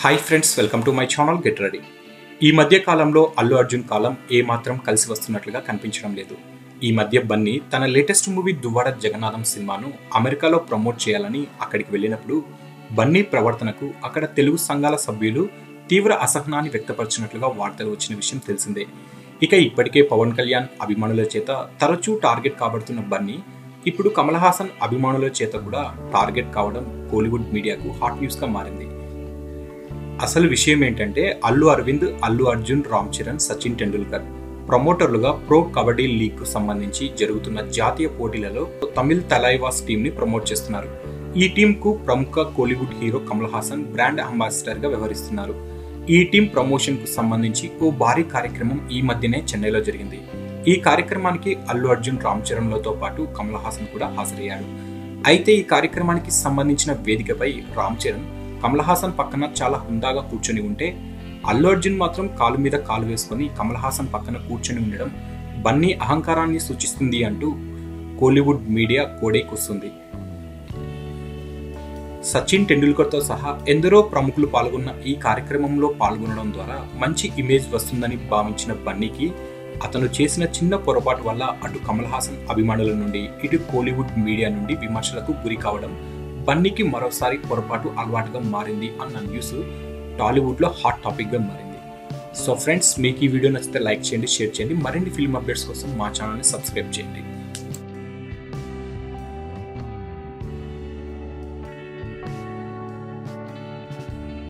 Hi friends, welcome to my channel get ready. ఈ మధ్య కాలంలో అల్లు అర్జున్ కాలం ఏమాత్రం కలిసి వస్తున్నట్లుగా కనిపించడం లేదు. ఈ మధ్య బన్నీ తన లేటెస్ట్ మూవీ దువ్వాడ జగన్నాథం సినిమాను అమెరికాలో ప్రమోట్ చేయాలని అక్కడికి వెళ్ళినప్పుడు బన్నీ ప్రవర్తనకు అక్కడ తెలుగు సంఘాల సభ్యులు తీవ్ర అసహనాన్ని వ్యక్తపరిచినట్లుగా వార్తలు వచ్చిన విషయం తెలిసిందే. ఇక ఇప్పటికే పవన్ కళ్యాణ్ అభిమానుల చేత తరచూ టార్గెట్ కాబడుతున్న బన్నీ ఇప్పుడు కమల్ హాసన్ అభిమానుల చేత కూడా టార్గెట్ కావడం కోలీవుడ్ మీడియాకు హాట్ న్యూస్ గా మారింది. అసలు విషయం ఏంటంటే అల్లు అరవింద్, అల్లు అర్జున్, రామ్ చరణ్, సచిన్ టెండూల్కర్ ప్రమోటర్లుగా ప్రో కబడ్డీ లీగ్ కు సంబంధించి జరుగుతున్న జాతీయ పోటీలలో తమిళ్ తలైవాస్ టీం ని ప్రమోట్ చేస్తున్నారు. ఈ టీం కు ప్రముఖ Kollywood hero Kamal Haasan brand ambassador గా వ్యవహరిస్తున్నారు. ఈ టీం ప్రమోషన్ కు సంబంధించి ఓ భారీ కార్యక్రమం ఈ మధ్యనే చెన్నైలో జరిగింది. ఈ కార్యక్రమానికి అల్లు అర్జున్, రామ్ చరణ్ లతో పాటు కమల్ హాసన్ కూడా హాజరయ్యాడు. అయితే ఈ కార్యక్రమానికి సంబంధించిన వేదికపై రామ్ చరణ్ కమల్ హాసన్ పక్కన చాలా హుందాగా కూర్చొని ఉంటే, అల్లు అర్జున్ మాత్రం కాలు మీద కాలు వేసుకుని కమల్ హాసన్ పక్కన కూర్చొని ఉండడం బన్నీ అహంకారాన్ని సూచిస్తుంది అంటూ కోలీవుడ్ మీడియా కోడైకొస్తుంది. సచిన్ టెండూల్కర్ తో సహా ఎందరో ప్రముఖులు పాల్గొన్న ఈ కార్యక్రమంలో పాల్గొనడం ద్వారా మంచి ఇమేజ్ వస్తుందని భావించిన బన్నీకి అతను చేసిన చిన్న పొరపాటు వల్ల అటు కమల్ హాసన్ అభిమానుల నుండి ఇటు కోలీవుడ్ మీడియా నుండి విమర్శలకు గురి కావడం బన్నీకి మరోసారి పొరపాటు అలవాటుగా మారింది అన్న న్యూస్ టాలీవుడ్ లో హాట్ టాపిక్ గా మారింది. సో ఫ్రెండ్స్, మీకు ఈ వీడియో నచ్చితే లైక్ చేయండి, షేర్ చేయండి. మరిన్ని ఫిల్మ్ అప్డేట్స్ కోసం మా ఛానల్ ని సబ్స్క్రైబ్ చేయండి.